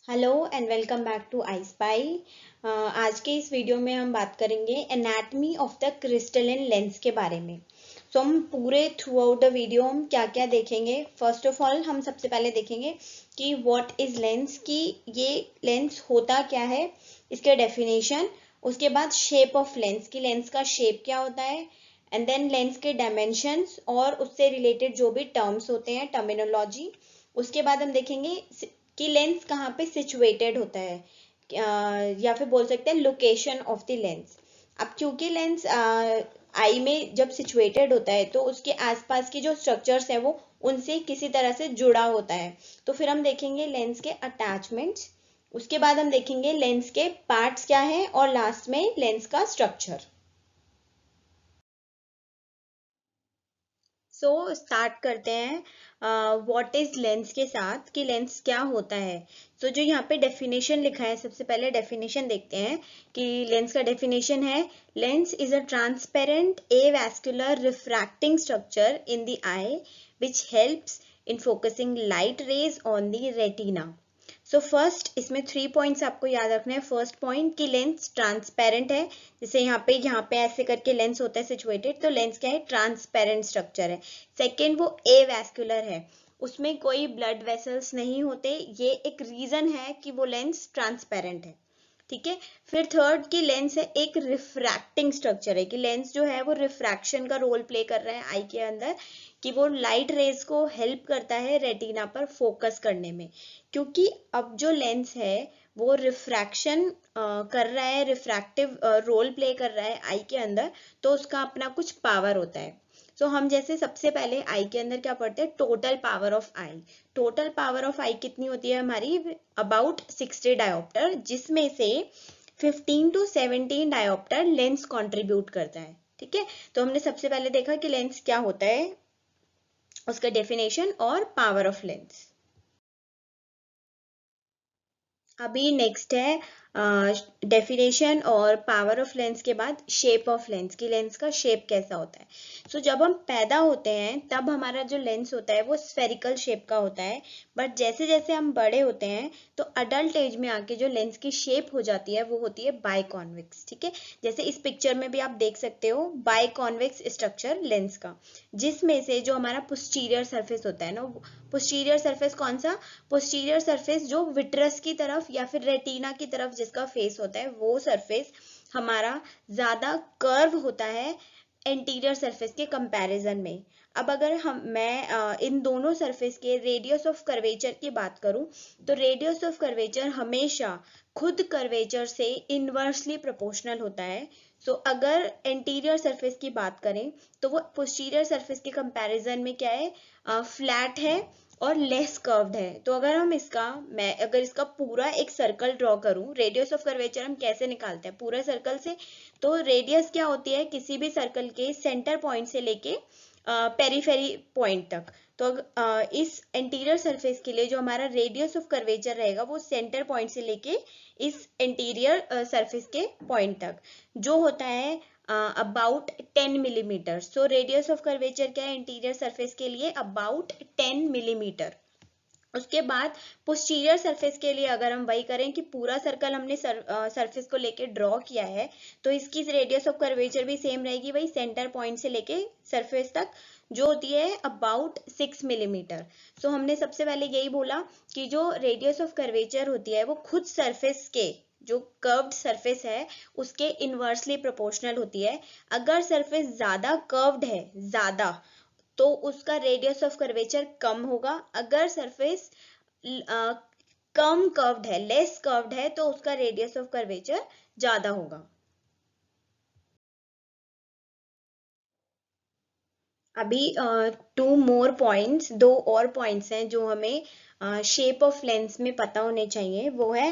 Hello and welcome back to Eye Spy. आज के इस वीडियो में हम बात करेंगे anatomy of the crystalline lens के बारे में। हम पूरे थ्रू आउट द वीडियो हम क्या क्या देखेंगे। फर्स्ट ऑफ ऑल हम सबसे पहले देखेंगे कि व्हाट इज लेंस, कि ये लेंस होता क्या है, इसके डेफिनेशन। उसके बाद शेप ऑफ लेंस, की लेंस का शेप क्या होता है, एंड देन लेंस के डायमेंशंस और उससे रिलेटेड जो भी टर्म्स होते हैं, टर्मिनोलॉजी। उसके बाद हम देखेंगे कि लेंस कहाँ पे सिचुएटेड होता है, या फिर बोल सकते हैं लोकेशन ऑफ द लेंस। अब क्योंकि लेंस आई में जब सिचुएटेड होता है तो उसके आसपास की जो स्ट्रक्चर्स है वो उनसे किसी तरह से जुड़ा होता है। तो फिर हम देखेंगे लेंस के अटैचमेंट्स, उसके बाद हम देखेंगे लेंस के पार्ट्स क्या है, और लास्ट में लेंस का स्ट्रक्चर। सो स्टार्ट करते हैं व्हाट इज लेंस के साथ, कि लेंस क्या होता है। जो यहाँ पे डेफिनेशन लिखा है, सबसे पहले डेफिनेशन देखते हैं कि लेंस का डेफिनेशन है, lens is a transparent avascular refracting structure in the I which helps in focusing light rays on the retina. So first इसमें 3 पॉइंट्स आपको याद रखना है। फर्स्ट पॉइंट कि लेंस ट्रांसपेरेंट है, जैसे यहाँ पे ऐसे करके लेंस होता है सिचुएटेड, तो लेंस क्या है, ट्रांसपेरेंट स्ट्रक्चर है। सेकेंड, वो एवैस्कुलर है, उसमें कोई ब्लड वेसल्स नहीं होते, ये एक रीजन है कि वो लेंस ट्रांसपेरेंट है। ठीक है। फिर थर्ड की लेंस है एक रिफ्रैक्टिंग स्ट्रक्चर है, कि लेंस जो है वो रिफ्रैक्शन का रोल प्ले कर रहा है आई के अंदर, कि वो लाइट रेज को हेल्प करता है रेटिना पर फोकस करने में। क्योंकि अब जो लेंस है वो रिफ्रैक्शन कर रहा है, रिफ्रैक्टिव रोल प्ले कर रहा है आई के अंदर, तो उसका अपना कुछ पावर होता है। हम जैसे सबसे पहले आई के अंदर क्या पढ़ते हैं, total power of eye. Total power of eye कितनी होती है हमारी, अबाउट 60 डायोप्टर, जिसमें से 15 to 17 डायोप्टर लेंस कंट्रीब्यूट करता है। ठीक है। तो हमने सबसे पहले देखा कि लेंस क्या होता है, उसका डेफिनेशन और पावर ऑफ लेंस। अभी नेक्स्ट है डेफिनेशन और पावर ऑफ लेंस के बाद शेप ऑफ लेंस, की लेंस का शेप कैसा होता है। जब हम पैदा होते हैं तब हमारा जो लेंस होता है वो स्फेरिकल शेप का होता है, बट जैसे जैसे हम बड़े होते हैं तो अडल्ट एज में आके जो लेंस की शेप हो जाती है वो होती है बाइकॉन्वेक्स। ठीक है। जैसे इस पिक्चर में भी आप देख सकते हो बाइकॉन्वेक्स स्ट्रक्चर लेंस का, जिसमें से जो हमारा पोस्टीरियर सरफेस होता है ना, पोस्टीरियर सरफेस कौन सा, पोस्टीरियर सरफेस जो विट्रस की तरफ या फिर रेटिना की तरफ जिसका फेस होता है, वो सरफेस हमारा ज्यादा कर्व होता है एंटीरियर सरफेस के कंपैरिजन में। अब अगर मैं इन दोनों सरफेस के रेडियस ऑफ कर्वेचर की बात करूं, तो रेडियस ऑफ कर्वेचर हमेशा खुद कर्वेचर से इनवर्सली प्रोपोर्शनल होता है। अगर एंटीरियर सरफेस की बात करें तो वो पोस्टीरियर सरफेस के कंपैरिजन में क्या है, फ्लैट है और लेस कर्व्ड है। तो मैं अगर इसका पूरा एक सर्कल ड्रॉ करूं, रेडियस ऑफ कर्वेचर हम कैसे निकालते हैं, पूरा सर्कल से। तो रेडियस क्या होती है, किसी भी सर्कल के सेंटर पॉइंट से लेके पेरीफेरी पॉइंट तक। इस एंटीरियर सरफेस के लिए जो हमारा रेडियस ऑफ कर्वेचर रहेगा वो सेंटर पॉइंट से लेके इस एंटीरियर सरफेस के पॉइंट तक जो होता है about 10 millimetre. Radius of curvature क्या है इंटीरियर सरफेस के लिए, अबाउट 10 मिलीमीटर। उसके बाद पोस्टीरियर सरफेस के लिए अगर हम वही करें कि पूरा सर्कल हमने सरफेस को लेके ड्रॉ किया है, तो इसकी रेडियस ऑफ कर्वेचर भी सेम रहेगी, वही सेंटर पॉइंट से लेके सरफेस तक, जो होती है अबाउट 6 मिलीमीटर। हमने सबसे पहले यही बोला कि जो रेडियस ऑफ कर्वेचर होती है वो खुद सरफेस के, जो कर्व्ड सरफेस है उसके इनवर्सली प्रोपोर्शनल होती है। अगर सरफेस ज्यादा कर्व्ड है, ज्यादा, तो उसका रेडियस ऑफ कर्वेचर कम होगा। अगर सरफेस कम कर्व्ड है, लेस कर्व्ड है, तो उसका रेडियस ऑफ कर्वेचर ज्यादा होगा। अभी 2 more points, 2 और पॉइंट्स हैं जो हमें शेप ऑफ लेंस में पता होने चाहिए, वो है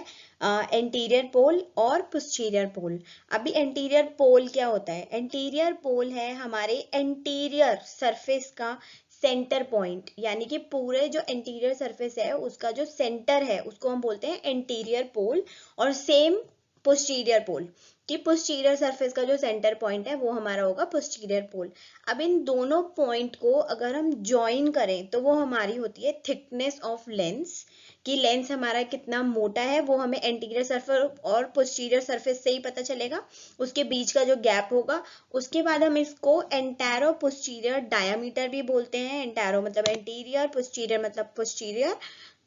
एंटीरियर पोल और पोस्टीरियर पोल। अभी एंटीरियर पोल क्या होता है, एंटीरियर पोल है हमारे एंटीरियर सरफेस का सेंटर पॉइंट, यानी कि पूरे जो एंटीरियर सरफेस है उसका जो सेंटर है उसको हम बोलते हैं एंटीरियर पोल। और सेम पोस्टीरियर पोल, कि पोस्टीरियर सरफेस का जो सेंटर पॉइंट है वो हमारा होगा पोस्टीरियर पोल। अब इन दोनों पॉइंट को अगर हम ज्वाइन करें तो वो हमारी होती है थिकनेस ऑफ लेंस, कि लेंस हमारा कितना मोटा है वो हमें एंटीरियर सरफेस और पोस्टीरियर सरफेस से ही पता चलेगा, उसके बीच का जो गैप होगा। उसके बाद हम इसको एंटेरो पोस्टीरियर डायामीटर भी बोलते हैं। एंटेरो मतलब एंटीरियर, पोस्टीरियर मतलब पोस्टीरियर।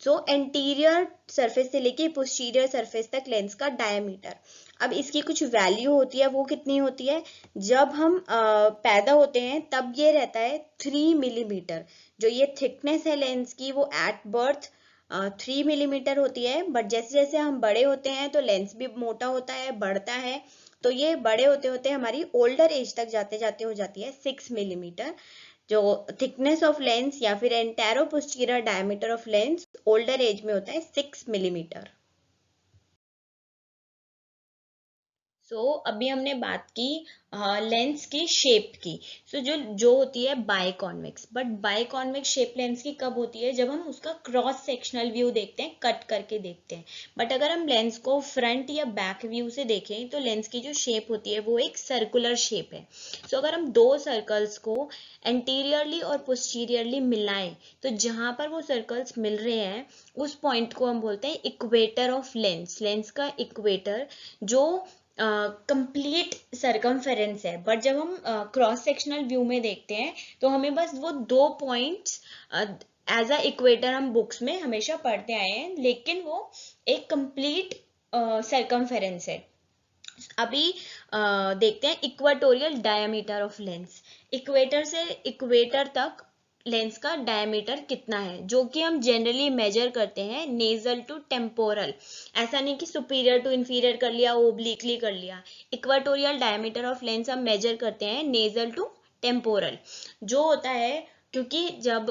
सो एंटीरियर सरफेस से लेके पोस्टीरियर सरफेस तक लेंस का डायामीटर। अब इसकी कुछ वैल्यू होती है, वो कितनी होती है? जब हम पैदा होते हैं तब ये रहता है 3 मिलीमीटर। जो ये थिकनेस है लेंस की वो एट बर्थ 3 मिलीमीटर होती है, बट जैसे जैसे हम बड़े होते हैं तो लेंस भी मोटा होता है, बढ़ता है। तो ये बड़े होते होते हमारी ओल्डर एज तक जाते जाते हो जाती है 6 मिलीमीटर। जो थिकनेस ऑफ लेंस या फिर antero posterior diameter of lens older age में होता है 6 मिलीमीटर। अभी हमने बात की लेंस की शेप की। जो जो होती है biconvex, but biconvex shape lens की कब होती है? जब हम उसका क्रॉस सेक्शनल व्यू देखते हैं, कट करके देखते हैं। बट अगर हम लेंस को फ्रंट या बैक व्यू से देखें तो लेंस की जो शेप होती है वो एक सर्कुलर शेप है। अगर हम दो सर्कल्स को एंटीरियरली और पोस्टीरियरली मिलाएं तो जहां पर वो सर्कल्स मिल रहे हैं उस पॉइंट को हम बोलते हैं इक्वेटर ऑफ लेंस। लेंस का इक्वेटर जो कंप्लीट सरकमफेरेंस है। बट जब हम क्रॉस सेक्शनल व्यू में देखते हैं तो हमें बस वो दो पॉइंट्स एज अ इक्वेटर हम बुक्स में हमेशा पढ़ते आए हैं, लेकिन वो एक कंप्लीट सरकमफेरेंस है। अभी देखते हैं equatorial diameter of lens. Equator से इक्वेटर तक लेंस का डायमीटर कितना है, जो कि हम जनरली मेजर करते हैं नेजल टू टेम्पोरल। ऐसा नहीं कि सुपीरियर टू इंफीरियर कर लिया, ओब्लिकली कर लिया। इक्वाटोरियल डायमीटर ऑफ लेंस हम मेजर करते हैं नेजल टू टेम्पोरल। जो होता है क्योंकि जब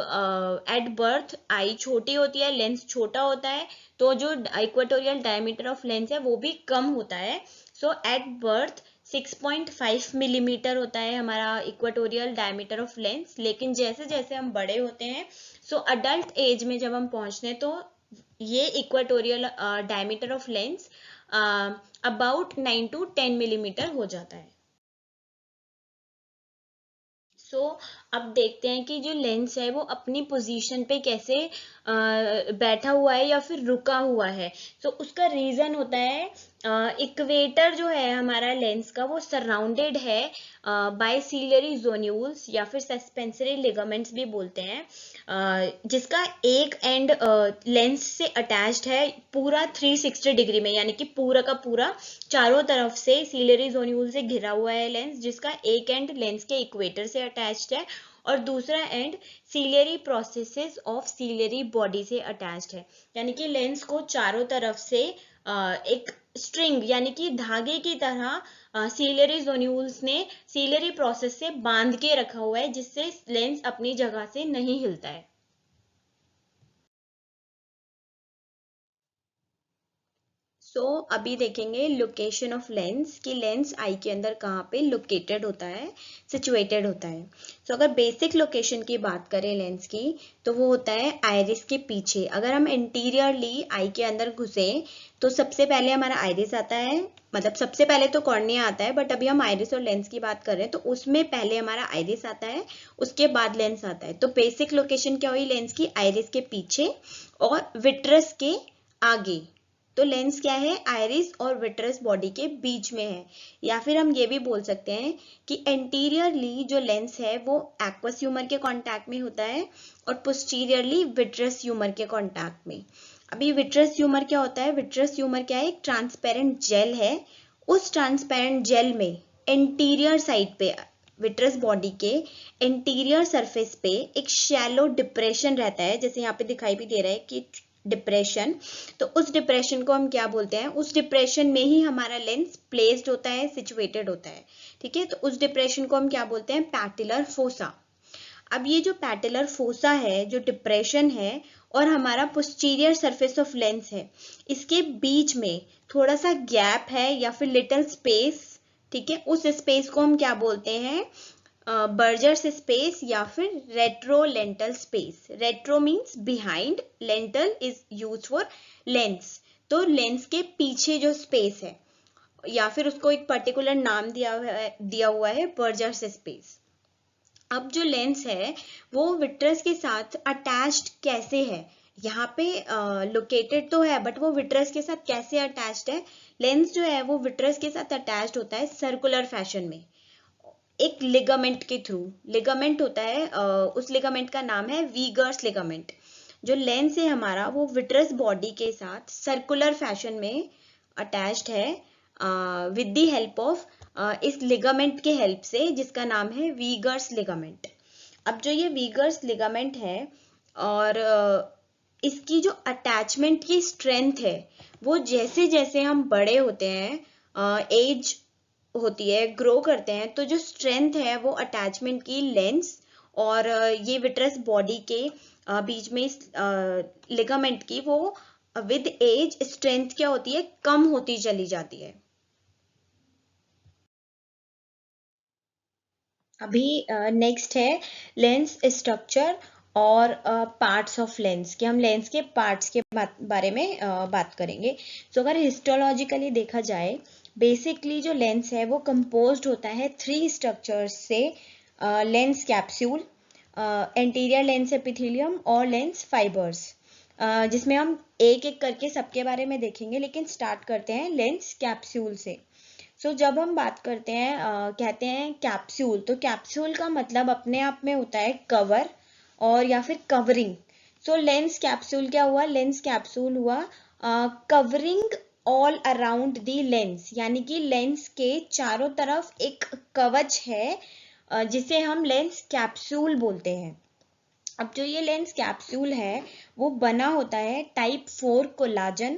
एट बर्थ आई छोटी होती है, लेंस छोटा होता है, तो जो इक्वाटोरियल डायमीटर ऑफ लेंस है वो भी कम होता है। एट बर्थ 6.5 मिलीमीटर होता है हमारा इक्वाटोरियल डायमीटर ऑफ लेंस। लेकिन जैसे जैसे हम बड़े होते हैं अडल्ट एज में जब हम पहुंचते हैं तो ये equatorial diameter of lens about 9 to 10 millimetre हो जाता है। अब देखते हैं कि जो लेंस है वो अपनी पोजीशन पे कैसे बैठा हुआ है या फिर रुका हुआ है। उसका रीजन होता है इक्वेटर जो है हमारा लेंस का वो सराउंडेड है बाय सीलियरी जोन्यूल्स या फिर सस्पेंसरी लिगामेंट्स भी बोलते हैं, जिसका एक एंड लेंस से अटैच्ड है पूरा 360 डिग्री में, यानी कि पूरा का पूरा चारों तरफ से सीलियरी जोन्यूल से घिरा हुआ है लेंस, जिसका एक एंड लेंस के इक्वेटर से अटैच्ड है और दूसरा and ciliary processes of ciliary body से अटैच्ड है। यानी कि लेंस को चारों तरफ से एक स्ट्रिंग यानी कि धागे की तरह सीलियरी जोन्यूल्स ने सीलियरी प्रोसेस से बांध के रखा हुआ है, जिससे लेंस अपनी जगह से नहीं हिलता है। अभी देखेंगे लोकेशन ऑफ लेंस, कि लेंस आई के अंदर कहाँ पे लोकेटेड होता है, सिचुएटेड होता है। अगर बेसिक लोकेशन की बात करें लेंस की तो वो होता है आइरिस के पीछे। अगर हम इंटीरियरली आई के अंदर घुसे तो सबसे पहले हमारा आइरिस आता है, मतलब सबसे पहले तो कॉर्निया आता है, बट अभी हम आइरिस और लेंस की बात कर रहे हैं तो उसमें पहले हमारा आइरिस आता है, उसके बाद लेंस आता है। तो बेसिक लोकेशन क्या हुई लेंस की? आइरिस के पीछे और विट्रस के आगे। तो लेंस क्या है? आइरिस और विट्रस बॉडी के बीच में है। या फिर हम ये भी बोल सकते हैं कि एंटीरियरली जो लेंस है वो एक्वस ह्यूमर के कांटेक्ट में होता है और पोस्टीरियरली विट्रस ह्यूमर के कांटेक्ट में। अभी विट्रस ह्यूमर क्या होता है? विट्रस ह्यूमर क्या है? एक ट्रांसपेरेंट जेल है। उस ट्रांसपेरेंट जेल में एंटीरियर साइड पे विट्रस बॉडी के एंटीरियर सरफेस पे एक शैलो डिप्रेशन रहता है, जैसे यहाँ पे दिखाई भी दे रहा है कि डिप्रेशन। तो उस डिप्रेशन को हम क्या बोलते हैं? उस डिप्रेशन में ही हमारा लेंस प्लेस्ड होता है, सिचुएटेड होता है। ठीक है, तो उस डिप्रेशन को हम क्या बोलते हैं? पैटिलर फोसा। अब ये जो पैटिलर फोसा है, जो डिप्रेशन है और हमारा पोस्टीरियर सरफेस ऑफ लेंस है, इसके बीच में थोड़ा सा गैप है या फिर लिटिल स्पेस। ठीक है, उस स्पेस को हम क्या बोलते हैं? बर्जर्स स्पेस या फिर retro lentil space. Retro means behind, lentil is use for Lenz. तो लेंस के पीछे जो स्पेस है या फिर उसको एक पर्टिकुलर नाम दिया हुआ है बर्जर्स स्पेस। अब जो लेंस है वो विट्रस के साथ अटैच्ड कैसे है, यहाँ पे लोकेटेड तो है बट वो विट्रस के साथ कैसे अटैच्ड है। लेंस जो है वो विट्रस के साथ अटैच्ड होता है सर्कुलर फैशन में, एक लिगामेंट के थ्रू। लिगामेंट होता है, उस लिगामेंट का नाम है वीगर्स लिगामेंट। जो लेंस है हमारा वो विट्रस बॉडी के साथ सर्कुलर फैशन में अटैच्ड है विद द हेल्प ऑफ इस लिगामेंट के हेल्प से, जिसका नाम है वीगर्स लिगामेंट। अब जो ये वीगर्स लिगामेंट है और इसकी जो अटैचमेंट की स्ट्रेंथ है वो जैसे जैसे हम बड़े होते हैं, एज होती है, ग्रो करते हैं, तो जो स्ट्रेंथ है वो अटैचमेंट की लेंस और ये विट्रस बॉडी के बीच में लिगामेंट की वो विद एज स्ट्रेंथ क्या होती है, कम होती चली जाती है। अभी नेक्स्ट है लेंस स्ट्रक्चर और पार्ट्स ऑफ लेंस, कि हम लेंस के पार्ट्स के बारे में बात करेंगे। तो अगर हिस्टोलॉजिकली देखा जाए, बेसिकली जो लेंस है वो कंपोज्ड होता है 3 स्ट्रक्चर्स से, lens capsule, anterior lens epithelium और लेंस फाइबर्स, जिसमें हम एक एक करके सबके बारे में देखेंगे, लेकिन स्टार्ट करते हैं लेंस कैप्सूल से। जब हम बात करते हैं, कहते हैं कैप्सूल, तो कैप्सूल का मतलब अपने आप में होता है कवर और या फिर कवरिंग। लेंस कैप्सूल क्या हुआ, लेंस कैप्सूल हुआ covering all around the lens, यानी कि लेंस के चारों तरफ एक कवच है, जिसे हम लेंस कैप्सूल बोलते हैं। अब जो ये लेंस कैप्सूल है वो बना होता है टाइप 4 कोलाजन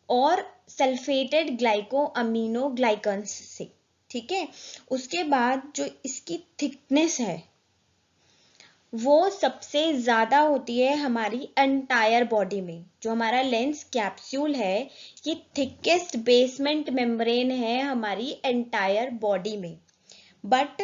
और सल्फेटेड ग्लाइको अमीनो ग्लाइकन्स से, ठीक है। उसके बाद जो इसकी थिकनेस है वो सबसे ज्यादा होती है हमारी एंटायर बॉडी में। जो हमारा लेंस कैप्सूल है ये थिकेस्ट बेसमेंट मेम्ब्रेन है हमारी एंटायर बॉडी में। बट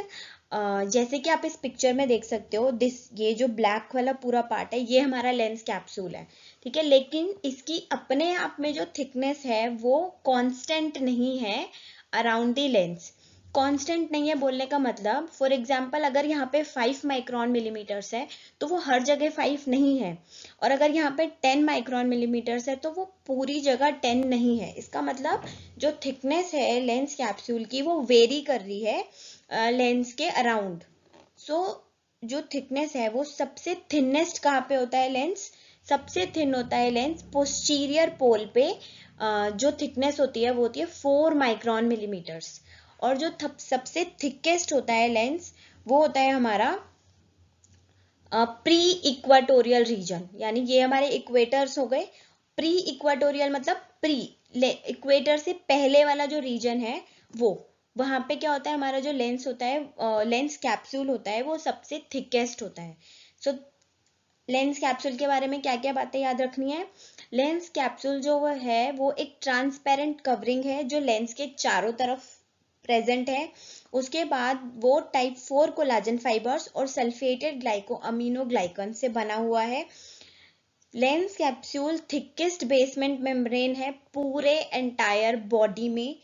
जैसे कि आप इस पिक्चर में देख सकते हो, ये जो ब्लैक वाला पूरा पार्ट है ये हमारा लेंस कैप्सूल है, ठीक है। लेकिन इसकी अपने आप में जो थिकनेस है वो कांस्टेंट नहीं है अराउंड द लेंस। कांस्टेंट नहीं है बोलने का मतलब, फॉर एग्जांपल अगर यहाँ पे 5 माइक्रोन मिलीमीटर्स है तो वो हर जगह 5 नहीं है, और अगर यहाँ पे 10 माइक्रोन मिलीमीटर्स है तो वो पूरी जगह 10 नहीं है। इसका मतलब जो थिकनेस है लेंस कैप्सूल की वो वेरी कर रही है लेंस के अराउंड। जो थिकनेस है वो सबसे थिनेस्ट कहाँ पे होता है लेंस, सबसे थिन होता है लेंस पोस्टीरियर पोल पे। जो थिकनेस होती है वो होती है 4 माइक्रोन मिलीमीटर्स, और जो सबसे थिकेस्ट होता है लेंस वो होता है हमारा प्री इक्वाटोरियल रीजन, यानी ये हमारे इक्वेटर्स हो गए। प्री इक्वाटोरियल मतलब प्री, इक्वेटर से पहले वाला जो रीजन है वो, वहां पे क्या होता है, हमारा जो लेंस होता है, लेंस कैप्सूल होता है वो सबसे थिकेस्ट होता है। लेंस कैप्सूल के बारे में क्या क्या बातें याद रखनी है। लेंस कैप्सूल जो है वो एक ट्रांसपेरेंट कवरिंग है जो लेंस के चारों तरफ प्रेजेंट है। उसके बाद वो टाइप 4 कोलाजन फाइबर्स और सल्फेटेड ग्लाइको अमीनो ग्लाइकन से बना हुआ है। Lens capsule thickest basement membrane है पूरे एंटायर बॉडी में,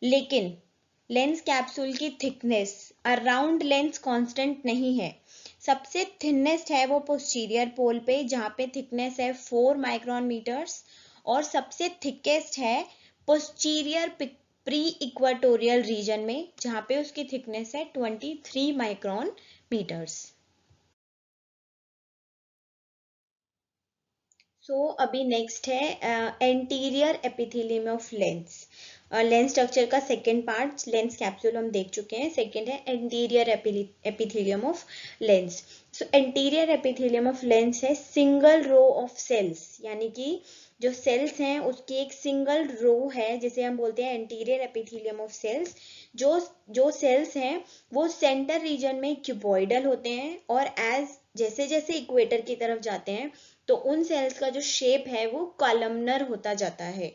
लेकिन लेंस कैप्सूल की थिकनेस अराउंड लेंस कांस्टेंट नहीं है। सबसे थिनेस्ट है वो पोस्टीरियर पोल पे जहाँ पे थिकनेस है 4 माइक्रोन मीटर्स, और सबसे थिकेस्ट है पोस्टीरियर प्री इक्वाटोरियल रीजन में जहाँ पे उसकी थिकनेस है 23 माइक्रोन मीटर्स। अभी नेक्स्ट है anterior epithelium of lens. Lens structure का सेकेंड पार्ट लेंस कैप्सूल हम देख चुके हैं, सेकेंड है anterior epithelium of lens. Anterior epithelium of lens है सिंगल रो ऑफ सेल्स, यानी कि जो सेल्स हैं उसकी एक सिंगल रो है जिसे हम बोलते हैं एंटीरियर एपिथेलियम ऑफ सेल्स। जो सेल्स हैं वो सेंटर रीजन में क्यूबॉइडल होते हैं, और जैसे जैसे इक्वेटर की तरफ जाते हैं तो उन सेल्स का जो शेप है वो कॉलमनर होता जाता है।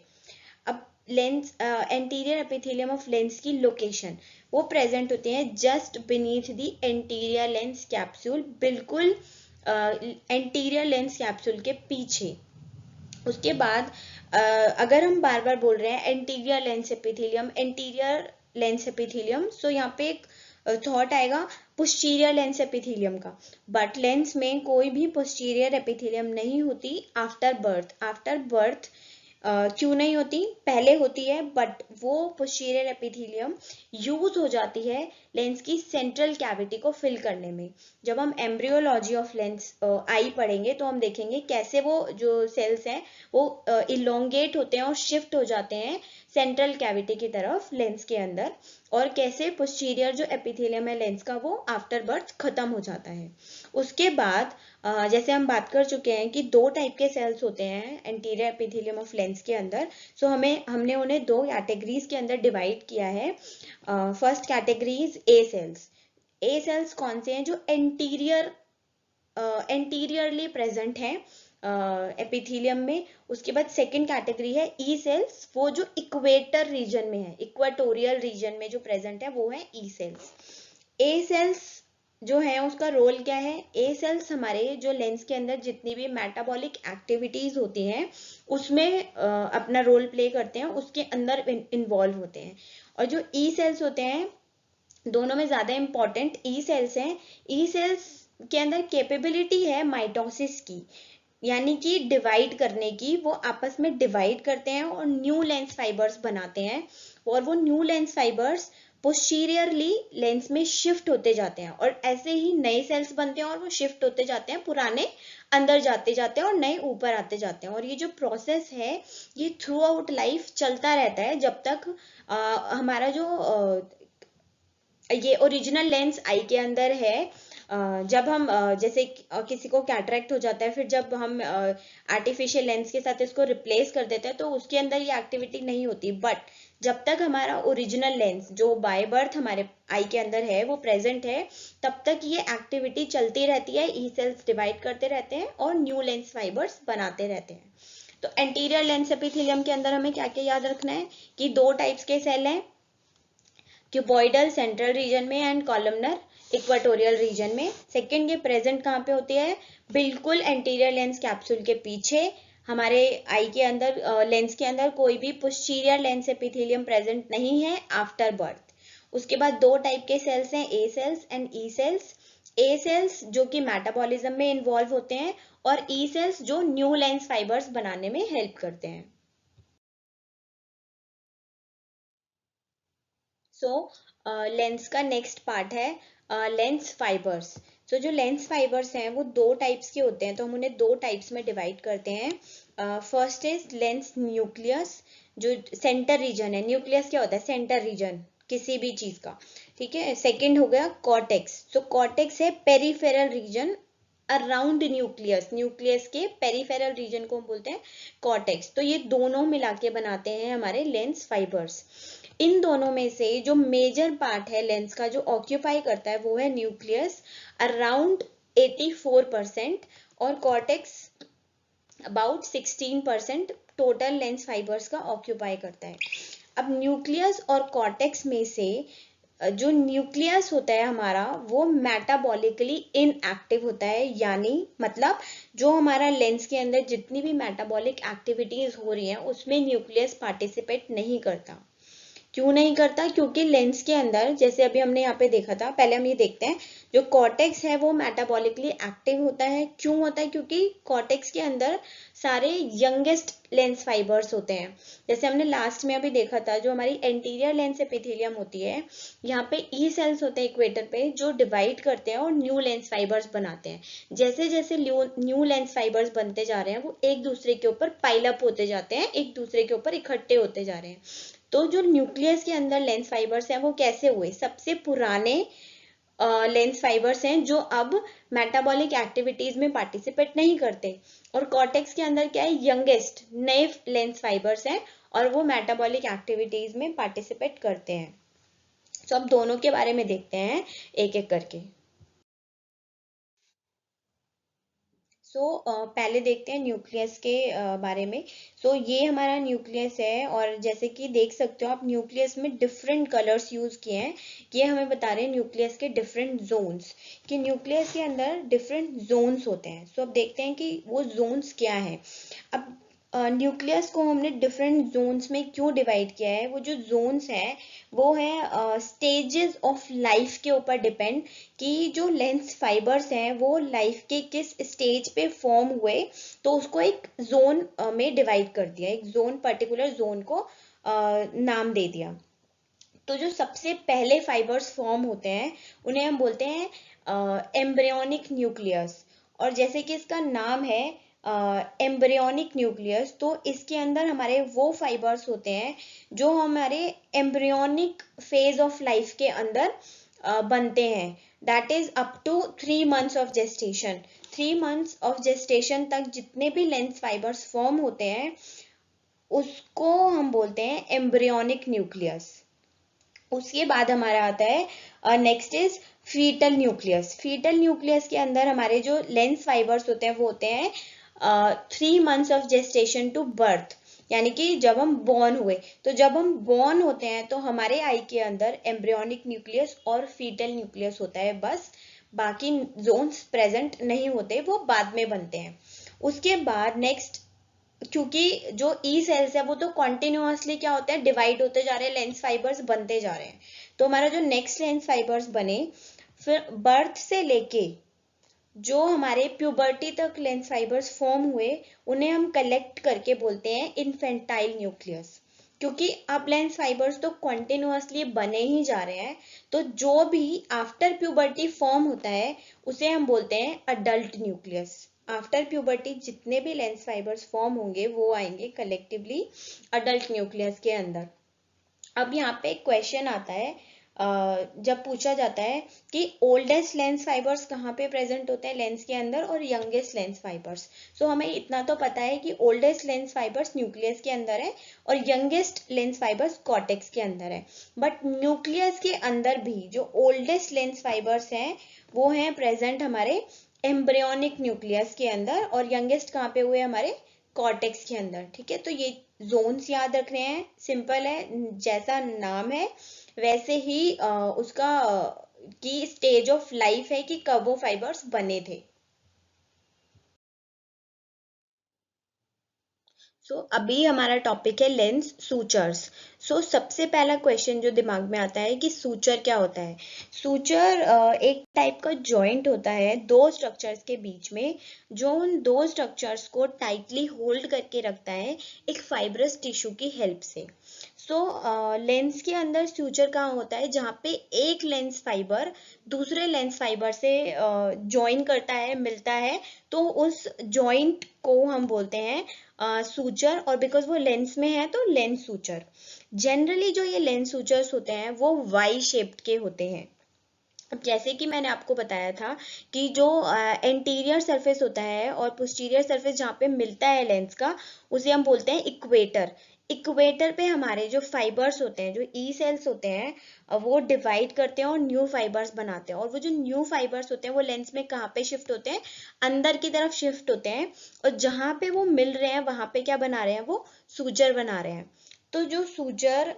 अब lens anterior epithelium of lens की लोकेशन वो प्रेजेंट होते हैं just beneath the anterior lens capsule, बिल्कुल एंटीरियर लेंस कैप्सूल के पीछे। उसके बाद अगर हम बार बार बोल रहे हैं anterior lens epithelium, anterior lens epithelium, so यहाँ पे एक थॉट आएगा पोस्टीरियर लेंस एपिथेलियम का, बट लेंस में कोई भी पोस्टीरियर एपिथेलियम नहीं होती आफ्टर बर्थ। आफ्टर बर्थ क्यों नहीं होती, पहले होती है, बट वो पोस्टीरियर एपिथेलियम यूज हो जाती है लेंस की सेंट्रल कैविटी को फिल करने में। जब हम एम्ब्रियोलॉजी ऑफ लेंस आई पढ़ेंगे तो हम देखेंगे कैसे वो जो सेल्स हैं वो इलोंगेट होते हैं और शिफ्ट हो जाते हैं सेंट्रल कैविटी की तरफ लेंस के अंदर, और कैसे पोस्टीरियर जो एपिथेलियम है लेंस का वो आफ्टर बर्थ खत्म हो जाता है। उसके बाद जैसे हम बात कर चुके हैं कि दो टाइप के सेल्स होते हैं एंटीरियर एपिथेलियम ऑफ लेंस के अंदर, सो हमने उन्हें दो कैटेगरीज के अंदर डिवाइड किया है। First categories A sales. A sales कौन से हैं, जो एंटीरियरली प्रेजेंट हैं एपिथेलियम में। उसके बाद सेकंड कैटेगरी है ई सेल्स, वो जो इक्वेटर रीजन में है, इक्वाटोरियल रीजन में जो प्रेजेंट है वो है ई सेल्स। ए सेल्स जो है उसका रोल क्या है, ए सेल्स हमारे जो लेंस के अंदर जितनी भी मेटाबॉलिक एक्टिविटीज होती हैं उसमें अपना रोल प्ले करते हैं, उसके अंदर इन्वॉल्व होते हैं। और जो ई सेल्स होते हैं दोनों में ज्यादा इंपॉर्टेंट ई सेल्स हैं। ई सेल्स के अंदर कैपेबिलिटी है माइटोसिस की, यानी कि डिवाइड करने की, वो आपस में डिवाइड करते हैं और न्यू लेंस फाइबर्स बनाते हैं, और वो new lens fibres posteriorly lens में शिफ्ट होते जाते हैं, और ऐसे ही नए सेल्स बनते हैं और वो शिफ्ट होते जाते हैं, पुराने अंदर जाते जाते हैं और नए ऊपर आते जाते हैं। और ये जो प्रोसेस है ये थ्रू आउट लाइफ चलता रहता है जब तक हमारा जो ये ओरिजिनल लेंस आई के अंदर है। जब हम जैसे किसी को कैटरेक्ट हो जाता है, फिर जब हम आर्टिफिशियल लेंस के साथ इसको रिप्लेस कर देते हैं तो उसके अंदर ये एक्टिविटी नहीं होती, बट जब तक हमारा ओरिजिनल लेंस जो बाय बर्थ हमारे आई के अंदर है वो प्रेजेंट है, तब तक ये एक्टिविटी चलती रहती है, ई सेल्स डिवाइड करते रहते हैं और न्यू लेंस फाइबर्स बनाते रहते हैं। तो एंटीरियर लेंस एपिथेलियम के अंदर हमें क्या क्या याद रखना है कि दो टाइप्स के सेल हैं, क्यूबॉइडल सेंट्रल रीजन में एंड कॉलमनर इक्वाटोरियल रीजन में। सेकंड, ये प्रेजेंट कहाँ पे होती है, बिल्कुल एंटीरियर लेंस कैप्सूल के पीछे। हमारे आई के अंदर लेंस के अंदर कोई भी पोस्टीरियर लेंस एपिथेलियम प्रेजेंट नहीं है आफ्टर बर्थ। उसके बाद दो टाइप के सेल्स हैं, A cells and E cells. A cells जो कि मेटाबॉलिज्म में इन्वॉल्व होते हैं, और ई सेल्स जो न्यू लेंस फाइबर्स बनाने में हेल्प करते हैं। सो लेंस का नेक्स्ट पार्ट है लेंस फाइबर्स। सो जो लेंस फाइबर्स हैं वो दो टाइप्स के होते हैं, तो हम उन्हें दो टाइप्स में डिवाइड करते हैं। फर्स्ट इज लेंस न्यूक्लियस, जो सेंटर रीजन है। न्यूक्लियस क्या होता है, सेंटर रीजन किसी भी चीज का, ठीक है। सेकंड हो गया कॉर्टेक्स। तो कॉर्टेक्स है peripheral region around nucleus, nucleus के पेरिफेरल रीजन को हम बोलते हैं कॉर्टेक्स। तो ये दोनों मिला के बनाते हैं हमारे लेंस फाइबर्स। इन दोनों में से जो मेजर पार्ट है लेंस का जो ऑक्यूपाई करता है वो है न्यूक्लियस अराउंड 84%, और cortex about 16% total lens fibres का ऑक्यूपाई करता है। अब न्यूक्लियस और कॉर्टेक्स में से जो न्यूक्लियस होता है हमारा वो मेटाबॉलिकली इनएक्टिव होता है, यानी मतलब जो हमारा लेंस के अंदर जितनी भी मेटाबॉलिक एक्टिविटीज हो रही हैं उसमें न्यूक्लियस पार्टिसिपेट नहीं करता। क्यों नहीं करता, क्योंकि लेंस के अंदर जैसे अभी हमने यहाँ पे देखा था, पहले हम ये देखते हैं जो कॉर्टेक्स है वो मेटाबॉलिकली एक्टिव होता है। क्यों होता है, क्योंकि कॉर्टेक्स के अंदर सारे यंगेस्ट लेंस फाइबर्स होते हैं। जैसे हमने लास्ट में अभी देखा था जो हमारी एंटीरियर लेंस एपिथेलियम होती है, यहाँ पे ई सेल्स होते हैं इक्वेटर पे जो डिवाइड करते हैं और न्यू लेंस फाइबर्स बनाते हैं। जैसे जैसे न्यू लेंस फाइबर्स बनते जा रहे हैं वो एक दूसरे के ऊपर पाइल अप होते जाते हैं, एक दूसरे के ऊपर इकट्ठे होते जा रहे हैं। तो जो न्यूक्लियस के अंदर लेंस फाइबर्स हैं वो कैसे हुए, सबसे पुराने लेंस फाइबर्स हैं जो अब मेटाबॉलिक एक्टिविटीज में पार्टिसिपेट नहीं करते, और कॉर्टेक्स के अंदर क्या है, यंगेस्ट नए लेंस फाइबर्स हैं और वो मेटाबॉलिक एक्टिविटीज में पार्टिसिपेट करते हैं। तो अब दोनों के बारे में देखते हैं एक एक करके। पहले देखते हैं न्यूक्लियस के बारे में। ये हमारा न्यूक्लियस है, और जैसे कि देख सकते हो आप न्यूक्लियस में डिफरेंट कलर्स यूज किए हैं। ये हमें बता रहे हैं न्यूक्लियस के डिफरेंट जोन्स, कि न्यूक्लियस के अंदर डिफरेंट जोन्स होते हैं। अब देखते हैं कि वो जोन्स क्या है। अब न्यूक्लियस को हमने डिफरेंट जोन्स में क्यों डिवाइड किया है? वो जो जोन्स हैं वो है स्टेजेस ऑफ लाइफ के ऊपर डिपेंड, कि जो लेंस फाइबर्स हैं वो लाइफ के किस स्टेज पे फॉर्म हुए, तो उसको एक जोन में डिवाइड कर दिया, एक जोन, पर्टिकुलर जोन को नाम दे दिया। तो जो सबसे पहले फाइबर्स फॉर्म होते हैं उन्हें हम बोलते हैं एम्ब्रियोनिक न्यूक्लियस। और जैसे कि इसका नाम है एम्ब्रियोनिक न्यूक्लियस, तो इसके अंदर हमारे वो फाइबर्स होते हैं जो हमारे एम्ब्रियोनिक फेज ऑफ लाइफ के अंदर बनते हैं। That is up to 3 months of gestation. 3 months of gestation तक जितने भी लेंस फाइबर्स फॉर्म होते हैं उसको हम बोलते हैं एम्ब्रियोनिक न्यूक्लियस। उसके बाद हमारा आता है next is foetal nucleus. Foetal nucleus के अंदर हमारे जो लेंस फाइबर्स होते हैं वो होते हैं 3 months of gestation to birth, यानी कि जब हम बॉर्न हुए। तो जब हम बॉर्न होते हैं तो हमारे आई के अंदर एम्ब्रियोनिक न्यूक्लियस और फीटल न्यूक्लियस होता है बस, बाकी जोन्स प्रेजेंट नहीं होते, वो बाद में बनते हैं। उसके बाद नेक्स्ट, क्योंकि जो ई सेल्स है वो तो कॉन्टिन्यूअसली क्या होते हैं, डिवाइड होते जा रहे हैं, लेंस फाइबर्स बनते जा रहे हैं। तो हमारा जो नेक्स्ट लेंस फाइबर्स बने, फिर बर्थ से लेके जो हमारे प्यूबर्टी तक लेंस फाइबर्स फॉर्म हुए उन्हें हम कलेक्ट करके बोलते हैं इन्फेंटाइल न्यूक्लियस। क्योंकि अब लेंस फाइबर्स तो कॉन्टिन्यूअसली बने ही जा रहे हैं, तो जो भी आफ्टर प्यूबर्टी फॉर्म होता है उसे हम बोलते हैं अडल्ट न्यूक्लियस। आफ्टर प्यूबर्टी जितने भी लेंस फाइबर्स फॉर्म होंगे वो आएंगे कलेक्टिवली अडल्ट न्यूक्लियस के अंदर। अब यहाँ पे क्वेश्चन आता है, जब पूछा जाता है कि ओल्डेस्ट लेंस फाइबर्स कहाँ पे प्रेजेंट होते हैं लेंस के अंदर और यंगेस्ट लेंस फाइबर्स। सो हमें इतना तो पता है कि ओल्डेस्ट लेंस फाइबर्स न्यूक्लियस के अंदर है और यंगेस्ट लेंस फाइबर्स कॉर्टेक्स के अंदर है। बट न्यूक्लियस के अंदर भी जो ओल्डेस्ट लेंस फाइबर्स हैं वो हैं प्रेजेंट हमारे एम्ब्रियोनिक न्यूक्लियस के अंदर, और यंगेस्ट कहाँ पे हुए हमारे कॉर्टेक्स के अंदर। ठीक है, तो ये जोन्स याद रखने हैं, सिंपल है, जैसा नाम है वैसे ही उसका की स्टेज ऑफ लाइफ है कि कब वो फाइबर्स बने थे। अभी हमारा टॉपिक है लेंस सूचर्स। सबसे पहला क्वेश्चन जो दिमाग में आता है कि सूचर क्या होता है। सूचर एक टाइप का जॉइंट होता है दो स्ट्रक्चर्स के बीच में, जो उन दो स्ट्रक्चर्स को टाइटली होल्ड करके रखता है एक फाइब्रस टिश्यू की हेल्प से। लेंस के अंदर सूचर कहाँ होता है, जहाँ पे एक लेंस फाइबर दूसरे लेंस फाइबर से ज्वाइन करता है, मिलता है, तो उस जॉइंट को हम बोलते हैं सूचर, और बिकॉज वो लेंस में है तो लेंस सूचर। जनरली जो ये लेंस सूचर्स होते हैं वो वाई शेप्ड के होते हैं। अब जैसे कि मैंने आपको बताया था कि जो एंटीरियर सरफेस होता है और पोस्टीरियर सरफेस जहाँ पे मिलता है लेंस का, उसे हम बोलते हैं इक्वेटर। इक्वेटर पे हमारे जो फाइबर्स होते हैं, जो ई सेल्स होते हैं, वो डिवाइड करते हैं और न्यू फाइबर्स बनाते हैं। और वो जो न्यू फाइबर्स होते हैं वो लेंस में कहाँ पे शिफ्ट होते हैं, अंदर की तरफ शिफ्ट होते हैं, और जहाँ पे वो मिल रहे हैं वहां पे क्या बना रहे हैं, वो सूजर बना रहे हैं। तो जो सूजर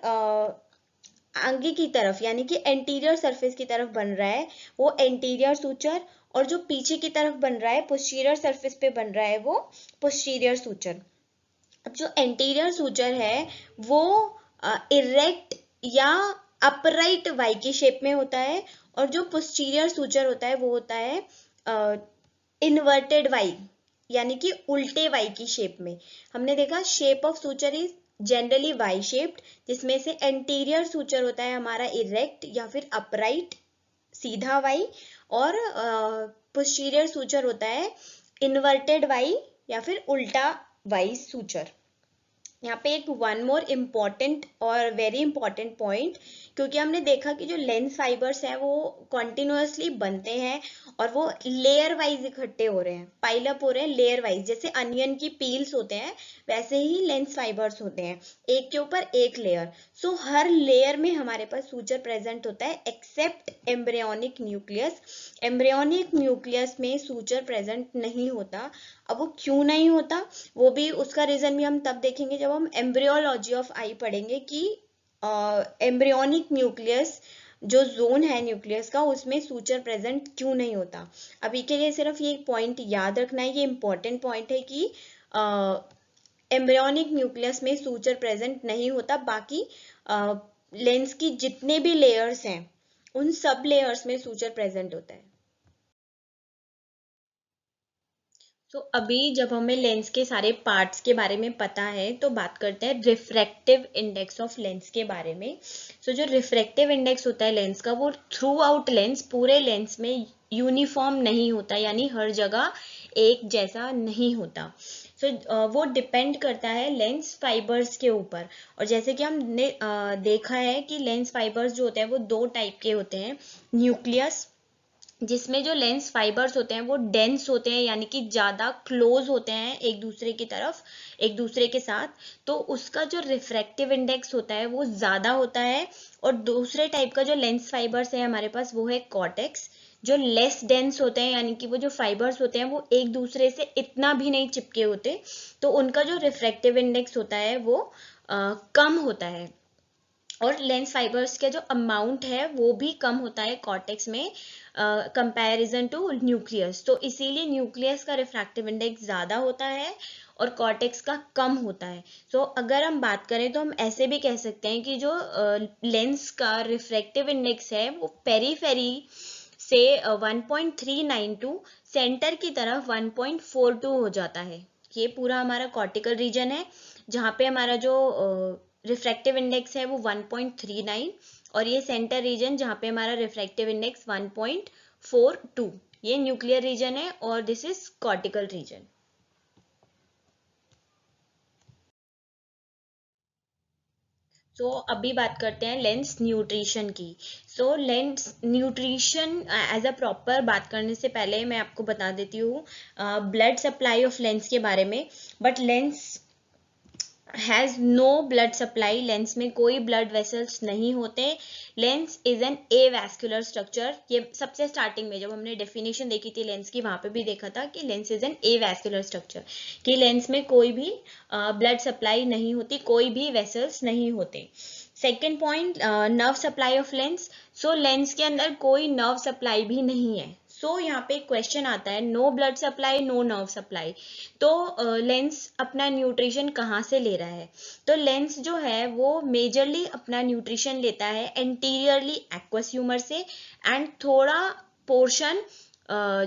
आगे की तरफ यानी कि एंटीरियर सरफेस की तरफ बन रहा है वो एंटीरियर सूचर, और जो पीछे की तरफ बन रहा है पोस्टीरियर सरफेस पे बन रहा है वो पोस्टीरियर सूचर। अब जो एंटीरियर सूचर है वो इरेक्ट या अपराइट वाई की शेप में होता है, और जो पोस्टीरियर सूचर होता है वो होता है इन्वर्टेड वाई, यानी कि उल्टे वाई की शेप में। हमने देखा shape of suture is generally Y shaped, जिसमें से एंटीरियर सूचर होता है हमारा इरेक्ट या फिर अपराइट सीधा वाई, और पोस्टीरियर सूचर होता है इन्वर्टेड वाई या फिर उल्टा वाई सूचर। यहाँ पे एक वन मोर इम्पॉर्टेंट और वेरी इंपॉर्टेंट पॉइंट, क्योंकि हमने देखा कि जो लेंस फाइबर्स हैं वो कॉन्टिन्यूअसली बनते हैं और वो लेयर वाइज इकट्ठे हो रहे हैं, पाइलअप हो रहे हैं लेयर वाइज, जैसे अनियन की पील्स होते हैं वैसे ही लेंस फाइबर्स होते हैं, एक के ऊपर एक लेयर। हर लेयर में हमारे पास सूचर प्रेजेंट होता है except embryonic nucleus. Embryonic nucleus में सूचर प्रेजेंट नहीं होता। अब वो क्यों नहीं होता, वो भी उसका रीजन भी हम तब देखेंगे जब हम एम्ब्रियोलॉजी ऑफ आई पढ़ेंगे कि एम्ब्रियोनिक न्यूक्लियस जो जोन है न्यूक्लियस का उसमें सूचर प्रेजेंट क्यों नहीं होता। अभी के लिए सिर्फ ये पॉइंट याद रखना है, ये इंपॉर्टेंट पॉइंट है कि एम्ब्रियोनिक न्यूक्लियस में सूचर प्रेजेंट नहीं होता, बाकी लेंस की जितने भी लेयर्स हैं उन सब लेयर्स में सूचर प्रेजेंट होता है। तो अभी जब हमें लेंस के सारे पार्ट्स के बारे में पता है तो बात करते हैं रिफ्रैक्टिव इंडेक्स ऑफ लेंस के बारे में। सो जो रिफ्रैक्टिव इंडेक्स होता है लेंस का, वो थ्रू आउट लेंस, पूरे लेंस में यूनिफॉर्म नहीं होता, यानी हर जगह एक जैसा नहीं होता। वो डिपेंड करता है लेंस फाइबर्स के ऊपर। और जैसे कि हमने देखा है कि लेंस फाइबर्स जो होते हैं वो दो टाइप के होते हैं। न्यूक्लियस, जिसमें जो लेंस फाइबर्स होते हैं वो डेंस होते हैं, यानी कि ज़्यादा क्लोज होते हैं एक दूसरे की तरफ, एक दूसरे के साथ, तो उसका जो रिफ्रैक्टिव इंडेक्स होता है वो ज़्यादा होता है। और दूसरे टाइप का जो लेंस फाइबर्स है हमारे पास, वो है कॉर्टेक्स, जो लेस डेंस होते हैं, यानी कि वो जो फाइबर्स होते हैं वो एक दूसरे से इतना भी नहीं चिपके होते, तो उनका जो रिफ्रैक्टिव इंडेक्स होता है वो कम होता है। और लेंस फाइबर्स का जो अमाउंट है वो भी कम होता है कॉर्टेक्स में कंपैरिजन टू न्यूक्लियस। तो इसीलिए न्यूक्लियस का रिफ्रैक्टिव इंडेक्स ज़्यादा होता है और कॉर्टेक्स का कम होता है। सो अगर हम बात करें तो हम ऐसे भी कह सकते हैं कि जो लेंस का रिफ्रैक्टिव इंडेक्स है वो पेरीफेरी से 1.392, सेंटर की तरफ 1.42 हो जाता है। ये पूरा हमारा कॉर्टिकल रीजन है जहाँ पे हमारा जो रिफ्रैक्टिव इंडेक्स है वो 1.39, और ये सेंटर रीजन जहाँ पे हमारा रिफ्रैक्टिव इंडेक्स 1.42, ये न्यूक्लियर रीजन है और this is cortical region. So अभी बात करते हैं लेंस न्यूट्रिशन की। So lens nutrition as a proper बात करने से पहले मैं आपको बता देती हूँ ब्लड सप्लाई ऑफ लेंस के बारे में। But lens has no blood supply, lens में कोई ब्लड वेसल्स नहीं होते। Lens is an avascular structure, ये सबसे स्टार्टिंग में जब हमने डेफिनेशन देखी थी लेंस की, वहां पे भी देखा था कि lens is an avascular structure, कि लेंस में कोई भी ब्लड सप्लाई नहीं होती, कोई भी वेसल्स नहीं होते। Second point, nerve supply of lens. So lens के अंदर कोई नर्व सप्लाई भी नहीं है। यहाँ पे क्वेश्चन आता है, no blood supply no nerve supply, तो लेंस अपना न्यूट्रिशन कहाँ से ले रहा है? तो लेंस जो है वो मेजरली अपना न्यूट्रिशन लेता है एंटीरियरली एक्वस ह्यूमर से, एंड थोड़ा पोर्शन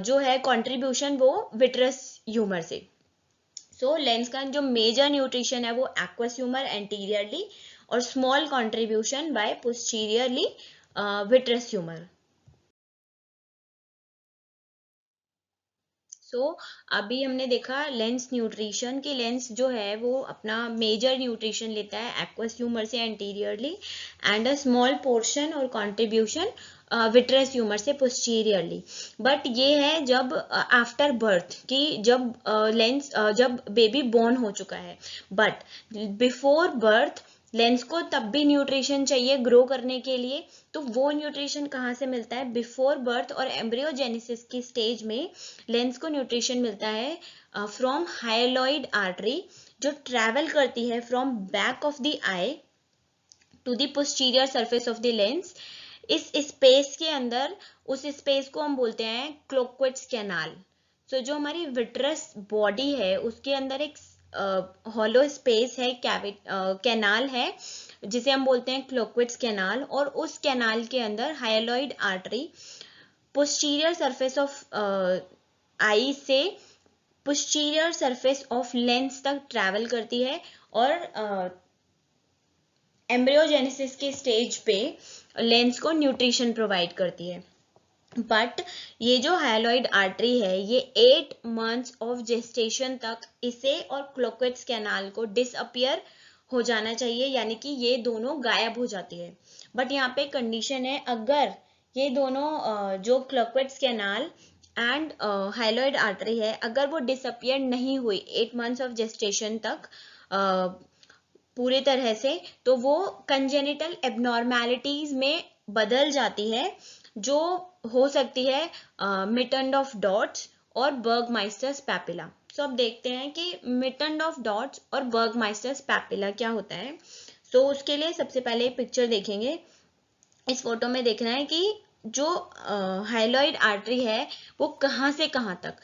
जो है कंट्रीब्यूशन वो विट्रस ह्यूमर से। लेंस का जो मेजर न्यूट्रिशन है वो एक्वस ह्यूमर एंटीरियरली, और small contribution by posteriorly vitreous humour. अभी हमने देखा लेंस न्यूट्रिशन, की लेंस जो है वो अपना मेजर न्यूट्रिशन लेता है एक्वस ह्यूमर से anteriorly, and a small portion और कंट्रीब्यूशन विट्रस ह्यूमर से पोस्टीरियरली। बट ये है जब आफ्टर बर्थ, कि जब लेंस जब बेबी बॉर्न हो चुका है। बट बिफोर बर्थ लेंस को तब भी न्यूट्रिशन चाहिए ग्रो करने के लिए, तो वो न्यूट्रिशन कहाँ से मिलता है? बिफोर बर्थ और एम्ब्रियोजेनेसिस की स्टेज में लेंस को न्यूट्रिशन मिलता है फ्रॉम हाइलोइड आर्टरी, जो ट्रैवल करती है from back of the eye to the posterior surface of the lens. इस स्पेस के अंदर, उस स्पेस को हम बोलते हैं क्लोक्वेट्स कैनाल। जो हमारी विट्रस बॉडी है उसके अंदर एक हॉलो स्पेस है, कैनाल है, जिसे हम बोलते हैं क्लोक्वेट्स कैनाल, और उस कैनाल के अंदर हाइलोइड आर्टरी पोस्टीरियर सरफेस ऑफ आई से पोस्टीरियर सरफेस ऑफ लेंस तक ट्रैवल करती है, और एम्ब्रियोजेनेसिस के स्टेज पे लेंस को न्यूट्रिशन प्रोवाइड करती है। बट ये जो हाइलोइड आर्टरी है ये 8 मंथ्स ऑफ जेस्टेशन तक इसे और क्लोक्वेट्स कैनाल को डिसअपियर हो जाना चाहिए, यानी कि ये दोनों गायब हो जाती है। बट यहाँ पे कंडीशन है, अगर ये दोनों जो क्लोक्वेट्स कैनाल एंड हाइलोइड आर्टरी है, अगर वो डिसअपियर नहीं हुई 8 मंथ्स ऑफ जेस्टेशन तक पूरे तरह से, तो वो कंजेनिटल एबनॉर्मेलिटीज में बदल जाती है, जो हो सकती है मिटन ऑफ डॉट्स और बर्गमाइस्टर्स पैपिला। अब देखते हैं कि मिटन ऑफ डॉट्स और बर्गमाइस्टर्स पैपिला क्या होता है। उसके लिए सबसे पहले पिक्चर देखेंगे। इस फोटो में देखना है कि जो हाइलोइड आर्टरी है वो कहाँ से कहाँ तक,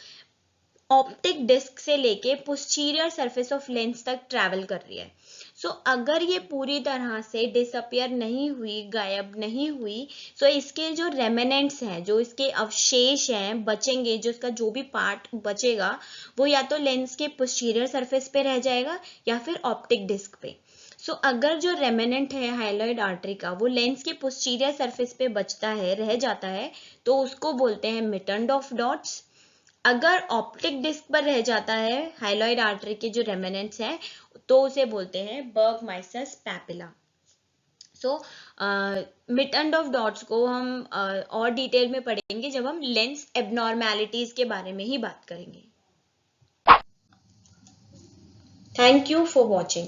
ऑप्टिक डिस्क से लेके पोस्टीरियर सरफेस ऑफ लेंस तक ट्रैवल कर रही है। सो अगर ये पूरी तरह से डिसअपियर नहीं हुई, गायब नहीं हुई, सो इसके जो रेमेनेंट्स हैं, जो इसके अवशेष हैं बचेंगे, जो इसका जो भी पार्ट बचेगा वो या तो लेंस के पोस्टीरियर सरफेस पे रह जाएगा या फिर ऑप्टिक डिस्क पे। सो अगर जो रेमेनेंट है हाइलोइड आर्टरी का वो लेंस के पोस्टीरियर सरफेस पे बचता है, रह जाता है, तो उसको बोलते हैं मिटनडॉर्फ डॉट्स। अगर ऑप्टिक डिस्क पर रह जाता है हाइलोइड आर्टरी के जो रेमेनेंट्स हैं तो उसे बोलते हैं बर्गमाइस्टर्स पैपिला। सो मिटनडॉर्फ डॉट्स को हम और डिटेल में पढ़ेंगे जब हम लेंस एबनॉर्मेलिटीज के बारे में ही बात करेंगे। Thank you for watching.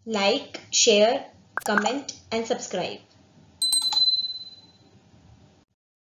Like, share, comment and subscribe.